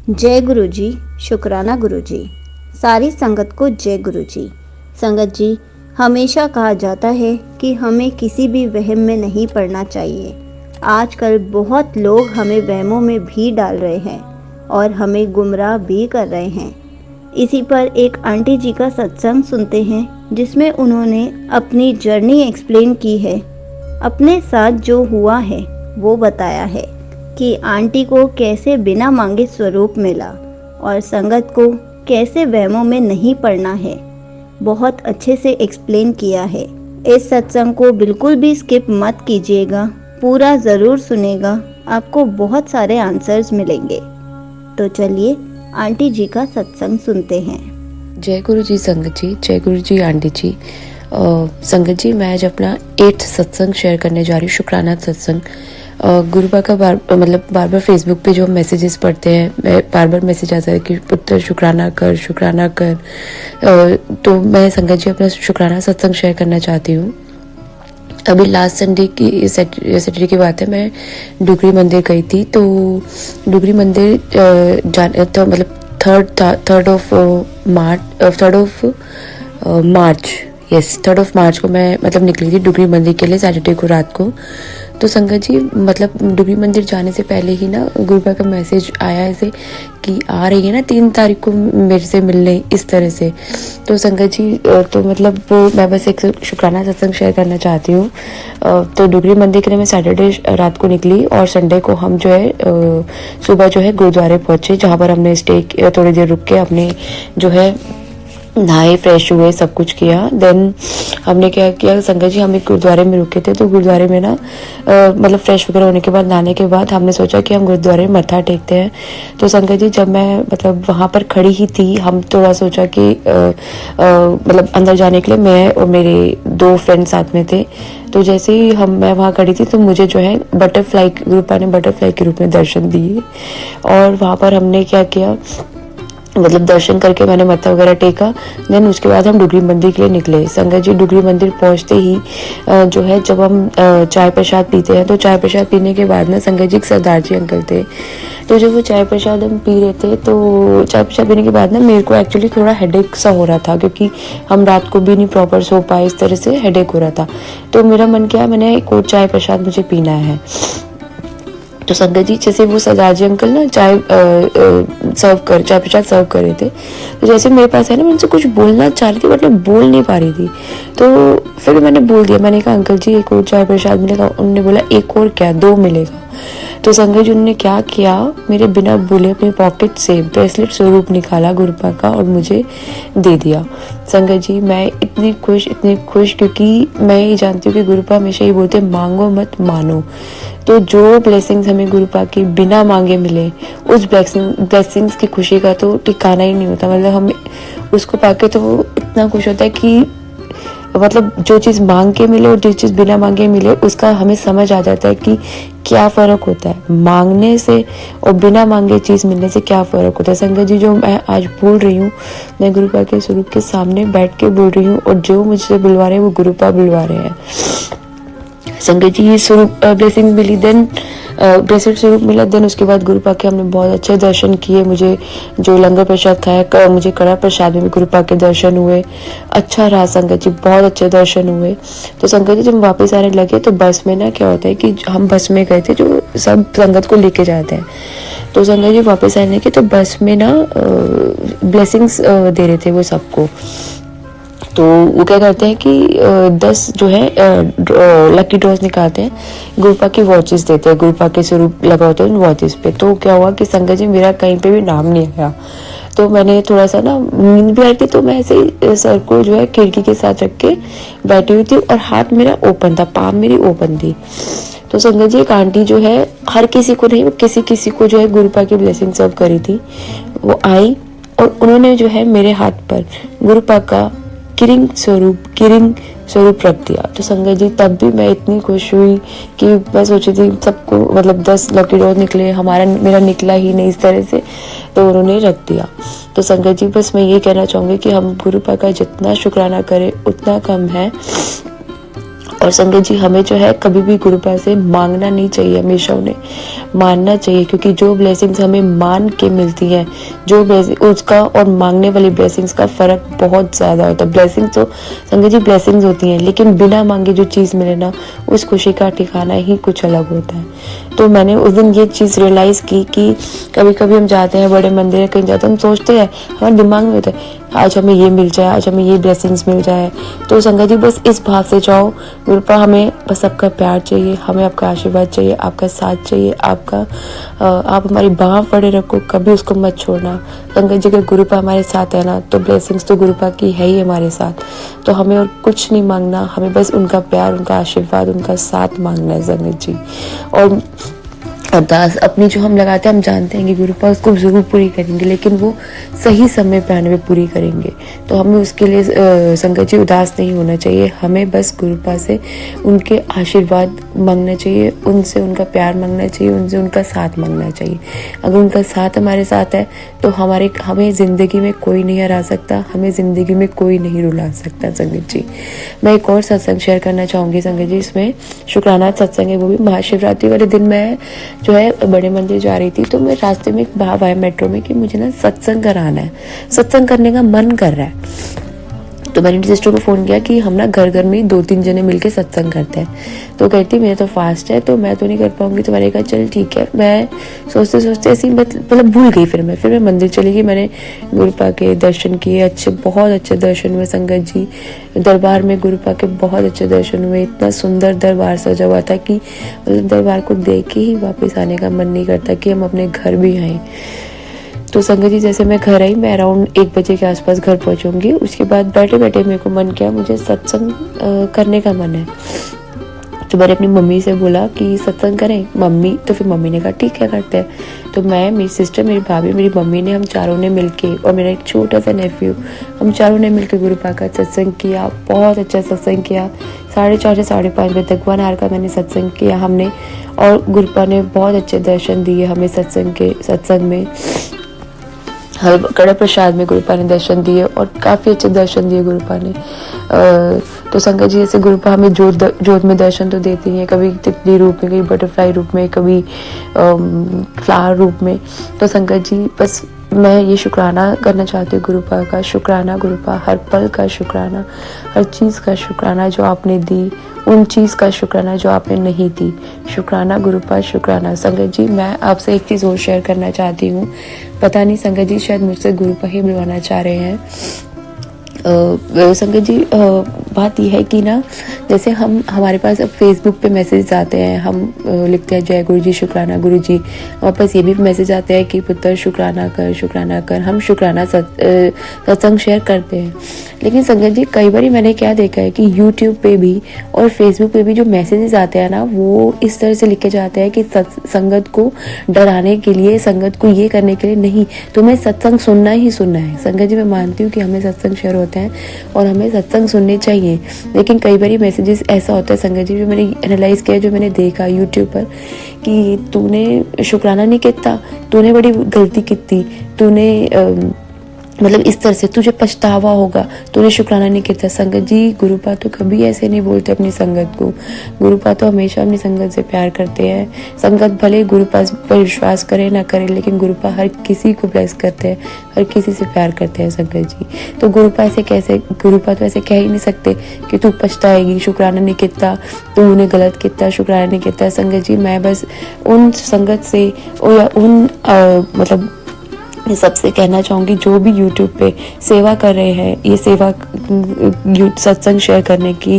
जय गुरु जी, शुक्राना गुरु जी। सारी संगत को जय गुरु जी। संगत जी, हमेशा कहा जाता है कि हमें किसी भी वहम में नहीं पड़ना चाहिए। आजकल बहुत लोग हमें वहमों में भी डाल रहे हैं और हमें गुमराह भी कर रहे हैं। इसी पर एक आंटी जी का सत्संग सुनते हैं जिसमें उन्होंने अपनी जर्नी एक्सप्लेन की है। अपने साथ जो हुआ है वो बताया है कि आंटी को कैसे बिना मांगे स्वरूप मिला और संगत को कैसे वहमों में नहीं पड़ना है। बहुत अच्छे से एक्सप्लेन किया है। इस सत्संग को बिल्कुल भी स्किप मत कीजिएगा, पूरा ज़रूर सुनेगा, आपको बहुत सारे आंसर्स मिलेंगे। तो चलिए आंटी जी का सत्संग सुनते हैं। जय गुरु जी संगत जी, जय गुरु जी आंटी जी। संगत जी, मैं आज अपना 8th सत्संग शेयर करने जा रही हूँ, शुक्राना सत्संग। गुरुबा का बार बार फेसबुक पे जो हम मैसेजेस पढ़ते हैं, बार बार मैसेज आता है कि पुत्र शुक्राना कर, शुक्राना कर। तो मैं संगत जी अपना शुक्राना सत्संग शेयर करना चाहती हूँ। अभी लास्ट संडे की सैटरडे की बात है, मैं डुगरी मंदिर गई थी। तो डुगरी मंदिर तो मतलब थर्ड ऑफ मार्च को मैं मतलब निकली थी डुगरी मंदिर के लिए सैटरडे को रात को। तो संगत जी मतलब डुगरी मंदिर जाने से पहले ही ना गुरुबा का मैसेज आया ऐसे कि आ रही है ना 3 तारीख को मेरे से मिलने, इस तरह से। तो संगत जी तो मतलब मैं बस एक शुक्राना सत्संग शेयर करना चाहती हूँ। तो डुगरी मंदिर के लिए मैं सैटरडे रात को निकली और संडे को हम जो है सुबह जो है गुरुद्वारे पहुँचे, जहाँ पर हमने स्टे थोड़ी देर रुक के अपने जो है नहाए, फ्रेश हुए, सब कुछ किया। देन हमने क्या किया संगत जी, हम एक गुरुद्वारे में रुके थे। तो गुरुद्वारे में ना मतलब फ्रेश वगैरह होने के बाद, नहाने के बाद हमने सोचा कि हम गुरुद्वारे में मत्था टेकते हैं। तो संगत जी जब मैं मतलब वहाँ पर खड़ी ही थी, हम थोड़ा सोचा कि मतलब अंदर जाने के लिए मैं और मेरे 2 फ्रेंड साथ में थे। तो जैसे ही मैं वहाँ खड़ी थी तो मुझे जो है बटरफ्लाई, गुरुपा ने बटरफ्लाई के रूप में दर्शन दिए। और वहाँ पर हमने क्या किया, मतलब दर्शन करके मैंने मत्था वगैरह टेका। देन उसके बाद हम डुगरी मंदिर के लिए निकले। संगत जी डुगरी मंदिर पहुंचते ही जो है जब हम चाय प्रसाद पीते हैं, तो चाय प्रसाद पीने के बाद ना संगत जी एक सरदार जी अंकल थे। तो जब वो चाय प्रसाद हम पी रहे थे, तो चाय प्रसाद पीने के बाद ना मेरे को एक्चुअली थोड़ा हेडेक सा हो रहा था, क्योंकि हम रात को भी नहीं प्रॉपर सो पाए, इस तरह से हेडेक हो रहा था। तो मेरा मन किया मैंने एक और चाय प्रसाद मुझे पीना है। तो संगत जी जैसे वो सरदार जी अंकल ना चाय प्रसाद सर्व कर रहे थे, तो जैसे मेरे पास है ना, मैं उनसे कुछ बोलना चाह रही थी बट मैं बोल नहीं पा रही थी। तो फिर मैंने बोल दिया, मैंने कहा अंकल जी एक और चाय प्रसाद मिलेगा। उन्होंने बोला एक और क्या, 2 मिलेगा। तो संगत जी उन्होंने क्या किया, मेरे बिना बोले अपने पॉकेट से ब्रेसलेट स्वरूप निकाला गुरुपा का और मुझे दे दिया। संगत जी मैं इतनी खुश, क्योंकि मैं ये जानती हूँ कि गुरुपा हमेशा ये बोलते हैं मांगो मत मानो। तो जो ब्लेसिंग्स हमें गुरुपा की बिना मांगे मिले, उस ब्लेसिंग्स की खुशी का तो ठिकाना ही नहीं होता। मतलब हमें उसको पाके तो इतना खुश होता है कि मतलब जो चीज़ मांग के मिले और जो चीज़ बिना मांगे मिले, उसका हमें समझ आ जाता है कि क्या फ़र्क होता है मांगने से और बिना मांगे चीज़ मिलने से, क्या फ़र्क होता है। संगत जी जो मैं आज बोल रही हूँ, मैं गुरुपा के स्वरूप के सामने बैठ के बोल रही हूँ, और जो मुझसे बुलवा रहे हैं वो गुरुपा बुलवा रहे हैं। संगत जी ये स्वरूप ब्लेसिंग मिली, देन ब्रेसलेट स्वरूप मिला। देन उसके बाद गुरुपा के हमने बहुत अच्छे दर्शन किए। मुझे जो लंगर प्रसाद खाया, मुझे कड़ा प्रसाद में भी गुरुपा के दर्शन हुए। अच्छा रहा संगत जी, बहुत अच्छे दर्शन हुए। तो संगत जी जब वापस आने लगे तो बस में ना क्या होता है कि हम बस में गए थे जो सब संगत को लेके जाते हैं। तो संगत जी वापस आने के तो बस में ना ब्लेसिंग्स दे रहे थे वो सबको। तो वो क्या करते हैं कि 10 जो है लकी ड्रॉज निकालते हैं, गुरुपा की वॉचेस देते हैं, गुरुपा के स्वरूप लगा होता है उन वॉचेस पे। तो क्या हुआ कि संगत जी मेरा कहीं पे भी नाम नहीं आया। तो मैंने थोड़ा सा ना नींद भी आई थी, तो मैं ऐसे ही सर को जो है खिड़की के साथ रख के बैठी हुई थी और हाथ मेरा ओपन था, पाम मेरी ओपन थी। तो संगत जी एक आंटी जो है, हर किसी को नहीं, वो किसी को जो है गुरुपा की ब्लेसिंग सर्व करी थी, वो आई और उन्होंने जो है मेरे हाथ पर गुरुपा का किरिंग स्वरूप रख दिया। तो संगत जी तब भी मैं इतनी खुश हुई कि मैं सोची थी सबको मतलब 10 लकी ड्रॉ निकले, मेरा निकला ही नहीं, इस तरह से। तो उन्होंने रख दिया। तो संगत जी बस मैं ये कहना चाहूँगी कि हम गुरुपा का जितना शुक्राना करें उतना कम है। और संगत जी हमें जो है कभी भी गुरुपा से मांगना नहीं चाहिए, हमेशा उन्हें मानना चाहिए, क्योंकि जो ब्लेसिंग्स हमें मान के मिलती हैं, जो उसका और मांगने वाली ब्लेसिंग्स का फ़र्क बहुत ज़्यादा होता है। ब्लेसिंग्स तो संगत जी ब्लेसिंग्स होती हैं, लेकिन बिना मांगे जो चीज़ मिले ना, उस खुशी का ठिकाना ही कुछ अलग होता है। तो मैंने उस दिन ये चीज़ रियलाइज़ की कि कभी कभी हम जाते हैं बड़े मंदिर, कहीं जाते हैं, हम सोचते हैं, हमारे दिमाग में होता है आज हमें ये मिल जाए, आज हमें ये ब्लेसिंग्स मिल जाए। तो संगत जी बस इस भाव से जाओ, गुरुपा हमें बस आपका प्यार चाहिए, हमें आपका आशीर्वाद चाहिए, आपका साथ चाहिए, आप हमारी बाँह पड़े रखो, कभी उसको मत छोड़ना। संगत जी अगर गुरुपा हमारे साथ है ना, तो ब्लेसिंग्स तो गुरुपा की है ही हमारे साथ। तो हमें और कुछ नहीं मांगना, हमें बस उनका प्यार, उनका आशीर्वाद, उनका साथ मांगना है संगत जी। और अरदास अपनी जो हम लगाते हैं, हम जानते हैं कि गुरुपा उसको ज़रूर पूरी करेंगे, लेकिन वो सही समय पे आने में पूरी करेंगे। तो हमें उसके लिए संगत जी उदास नहीं होना चाहिए, हमें बस गुरुपा से उनके आशीर्वाद मांगना चाहिए, उनसे उनका प्यार मांगना चाहिए, उनसे उनका साथ मांगना चाहिए। अगर उनका साथ हमारे साथ है तो हमें ज़िंदगी में कोई नहीं हरा सकता, हमें ज़िंदगी में कोई नहीं रुला सकता संगत जी। मैं एक और सत्संग शेयर करना चाहूँगी संगत जी, इसमें शुक्राना सत्संग है, वो भी महाशिवरात्रि वाले दिन मैं जो है बड़े मंदिर जा रही थी। तो मैं रास्ते में एक भाव आया मेट्रो में कि मुझे ना सत्संग कराना है, सत्संग करने का मन कर रहा है। तो मैंने सिस्टर को फ़ोन किया कि हम ना घर घर में 2-3 जने मिलके सत्संग करते हैं। तो कहती मेरा तो फास्ट है, तो मैं तो नहीं कर पाऊंगी। तो मैंने कहा चल ठीक है। मैं सोचते सोचते ऐसी मतलब भूल गई। फिर मैं मंदिर चली गई, मैंने गुरुपा के दर्शन किए, अच्छे बहुत अच्छे दर्शन हुए संगत जी। दरबार में गुरुपा के बहुत अच्छे दर्शन हुए, इतना सुंदर दरबार सजा हुआ था कि मतलब दरबार को देख के ही वापस आने का मन नहीं करता कि हम अपने घर भी आएँ। तो संगत जी जैसे मैं घर आई, मैं अराउंड 1 बजे के आसपास घर पहुंचूंगी। उसके बाद बैठे बैठे मेरे को मन किया मुझे सत्संग करने का मन है। तो मैंने अपनी मम्मी से बोला कि सत्संग करें मम्मी, तो फिर मम्मी ने कहा ठीक है करते हैं। तो मैं, मेरी सिस्टर, मेरी भाभी, मेरी मम्मी ने, हम चारों ने मिलके, और मेरा एक छोटा सा नेफ्यू, हम चारों ने मिलकर गुरुपा का सत्संग किया। बहुत अच्छा सत्संग किया, 4:30 से 5:30 बजे तक 1 आवर का मैंने सत्संग किया हमने। और गुरुपा ने बहुत अच्छे दर्शन दिए हमें सत्संग में। कड़ा प्रसाद में गुरुपा ने दर्शन दिए और काफ़ी अच्छे दर्शन दिए गुरुपा ने। तो संगत जी जैसे गुरुपा हमें जोत में दर्शन तो देती हैं, कभी तितली रूप में, कभी बटरफ्लाई रूप में, कभी फ्लावर रूप में। तो संगत जी बस मैं ये शुक्राना करना चाहती हूँ गुरुपा का। शुक्राना गुरुपा, हर पल का शुक्राना, हर चीज़ का शुक्राना जो आपने दी, उन चीज़ का शुक्राना जो आपने नहीं दी। शुक्राना गुरुपा, शुक्राना। संगत जी मैं आपसे एक चीज़ और शेयर करना चाहती हूँ। पता नहीं संगत जी शायद मुझसे गुरुपा ही बुलवाना चाह रहे हैं। संगत जी बात यह है कि ना, जैसे हमारे पास अब फेसबुक पे मैसेज आते हैं, हम लिखते हैं जय गुरु जी, शुक्राना गुरु जी। वापस ये भी मैसेज आते हैं कि पुत्र शुक्राना कर, शुक्राना कर। हम शुक्राना सत्संग शेयर करते हैं। लेकिन संगत जी कई बार मैंने क्या देखा है कि यूट्यूब पे भी और फेसबुक पे भी जो मैसेजेस आते हैं ना, वो इस तरह से लिखे जाते हैं कि संगत को डराने के लिए, संगत को ये करने के लिए नहीं, तुम्हें सत्संग सुनना ही सुनना है। संगत जी मैं मानती हूँ कि हमें सत्संग शेयर होते हैं और हमें सत्संग सुनने चाहिए, लेकिन कई बार मैसेजेस ऐसा होता है संगत जी, जो मैंने एनालाइज किया, जो मैंने देखा यूट्यूब पर, कि तूने शुक्राना नहीं किया, तूने बड़ी गलती की, तूने मतलब इस तरह से तुझे पछतावा होगा, तूने शुक्राना नहीं किया। संगत जी गुरुपा तो कभी ऐसे नहीं बोलते अपनी संगत को। गुरुपा तो हमेशा अपनी संगत से प्यार करते हैं। संगत भले गुरुपा पर विश्वास करे ना करे, लेकिन गुरुपा हर किसी को ब्लेस करते हैं, हर किसी से प्यार करते हैं संगत जी। तो गुरुपा तो ऐसे कह ही नहीं सकते कि तू पछताएगी, शुक्राना नहीं किया, तूने गलत किया, शुक्राना नहीं किया। संगत जी मैं बस उन संगत से या उन मतलब सबसे कहना चाहूँगी जो भी यूट्यूब पे सेवा कर रहे हैं, ये सेवा सत्संग शेयर करने की,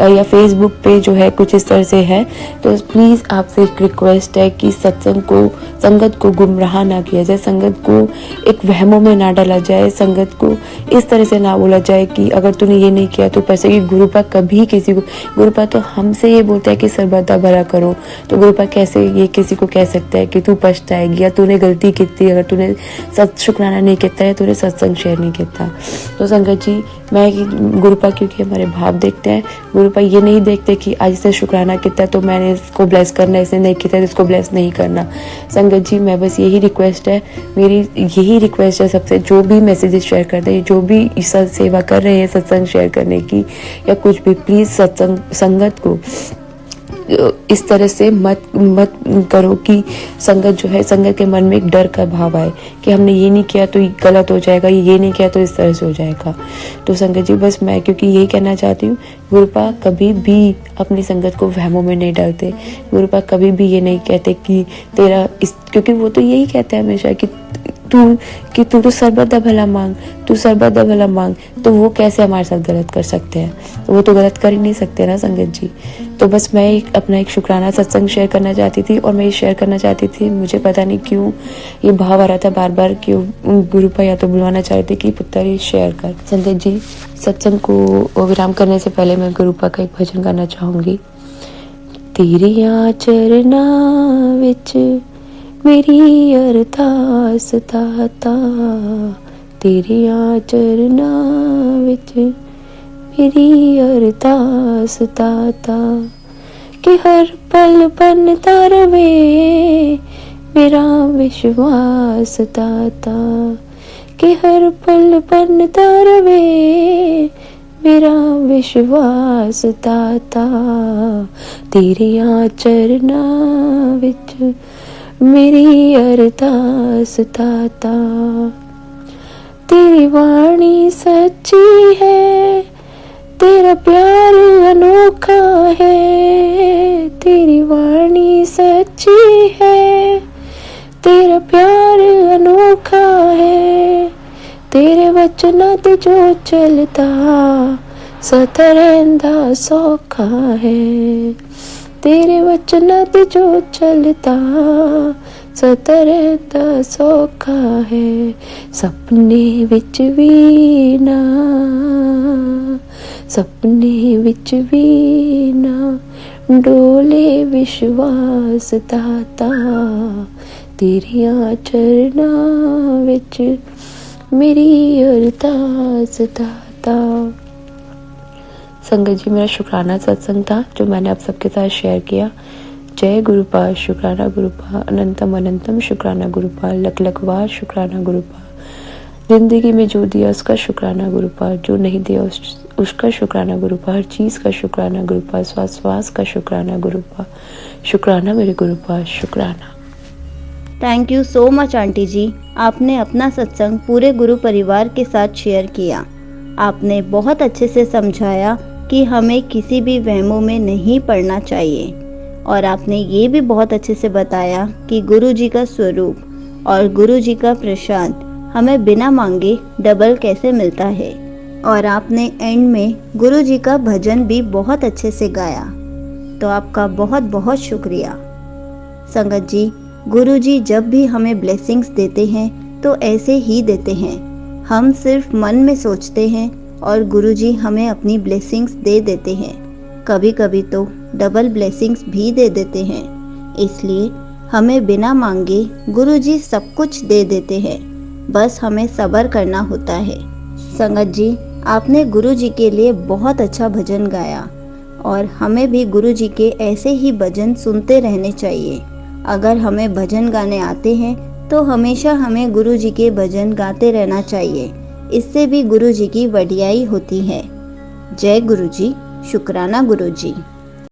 या फेसबुक पे जो है कुछ इस तरह से है, तो प्लीज़ आपसे एक रिक्वेस्ट है कि संगत को गुमराह ना किया जाए, संगत को एक वहमों में ना डाला जाए, संगत को इस तरह से ना बोला जाए कि अगर तूने ये नहीं किया तो पैसे की। गुरुपा कभी किसी को, गुरुपा तो हमसे ये बोलता है कि सर्वदा भला करो, तो गुरुपा कैसे ये किसी को कह सकता है कि तू पछताएगी या तूने गलती की थी, अगर तूने शुक्राना नहीं कीता है, तूने सत्संग शेयर नहीं किया। तो संगत जी मैं गुरुपा क्योंकि हमारे भाव देखते हैं, गुरुपा ये नहीं देखते कि आज से शुक्राना किया तो मैंने इसको ब्लेस करना, इसने नहीं किया तो इसको ब्लेस नहीं करना। संगत जी मैं बस यही रिक्वेस्ट है, मेरी यही रिक्वेस्ट है सबसे, जो भी मैसेजेस शेयर करते हैं, जो भी इस सेवा कर रहे हैं सत्संग शेयर करने की या कुछ भी, प्लीज़ सत्संग संगत को इस तरह से मत करो कि संगत जो है, संगत के मन में एक डर का भाव आए कि हमने ये नहीं किया तो ये गलत हो जाएगा, ये नहीं किया तो इस तरह से हो जाएगा। तो संगत जी बस मैं क्योंकि यही कहना चाहती हूँ, गुरुपा कभी भी अपनी संगत को वहमों में नहीं डालते। गुरुपा कभी भी ये नहीं कहते कि तेरा इस, क्योंकि वो तो यही कहते हैं हमेशा कि तू तो सर्वदा भला मांग, तू सर्वदा भला मांग। तो वो कैसे हमारे साथ गलत कर सकते हैं? वो तो गलत कर ही नहीं सकते ना संगत जी। तो बस मैं अपना एक शुक्राना सत्संग शेयर करना चाहती थी, और मैं ये शेयर करना चाहती थी, मुझे पता नहीं क्यों ये भाव आ रहा था बार बार, क्यों गुरुपा या तो बुलवाना चाह रहे थे कि पुत्र ये शेयर कर। संगत जी सत्संग को विराम करने से पहले मैं गुरुपा का एक भजन गाना चाहूंगी। तेरियां चरना विच मेरी अरदास दाता, तेरियां चरना विच मेरी अरदास दाता, कि हर पल बनता रवे मेरा विश्वास दाता, कि हर पल बनता रवे मेरा विश्वास दाता, तेरियां चरना विच मेरी अरदास दाता। तेरी वाणी सच्ची है, तेरा प्यार अनोखा है, तेरी वाणी सच्ची है, तेरा प्यार अनोखा है, तेरे वचनां ते जो चलदा सदा रहिंदा सौखा है, तेरे वचनां ते जो चलदा सदा रहिंदा सौखा है, सपने विच भी ना, सपने विच भी ना डोले विश्वास दाता, तेरियां चरनां विच मेरी अरदास दाता। संगत जी मेरा शुक्राना सत्संग था जो मैंने आप सबके साथ शेयर किया। जय गुरुपा, शुक्राना गुरुपा, अनंतम अनंतम शुक्राना गुरुपा, लख लख बार शुक्राना गुरुपा। जिंदगी में जो दिया उसका शुक्राना गुरुपा, जो नहीं दिया उसका शुक्राना गुरुपा, हर चीज़ का शुक्राना गुरुपा, श्वास श्वास का शुक्राना गुरुपा। शुक्राना मेरे गुरुपा, शुक्राना। Thank you so much aunty ji, आपने अपना सत्संग पूरे गुरु परिवार के साथ शेयर किया। आपने बहुत अच्छे से समझाया कि हमें किसी भी वहमों में नहीं पड़ना चाहिए, और आपने ये भी बहुत अच्छे से बताया कि गुरु जी का स्वरूप और गुरु जी का प्रसाद हमें बिना मांगे डबल कैसे मिलता है। और आपने एंड में गुरु जी का भजन भी बहुत अच्छे से गाया, तो आपका बहुत बहुत शुक्रिया। संगत जी, गुरु जी जब भी हमें ब्लेसिंग्स देते हैं तो ऐसे ही देते हैं। हम सिर्फ मन में सोचते हैं और गुरु जी हमें अपनी ब्लेसिंग्स दे देते हैं। कभी कभी तो डबल ब्लेसिंग्स भी दे देते हैं। इसलिए हमें बिना मांगे गुरु जी सब कुछ दे देते हैं, बस हमें सब्र करना होता है। संगत जी, आपने गुरु जी के लिए बहुत अच्छा भजन गाया, और हमें भी गुरु जी के ऐसे ही भजन सुनते रहने चाहिए। अगर हमें भजन गाने आते हैं तो हमेशा हमें गुरु जी के भजन गाते रहना चाहिए। इससे भी गुरु जी की वडियाई होती है। जय गुरु जी, शुक्राना गुरु जी।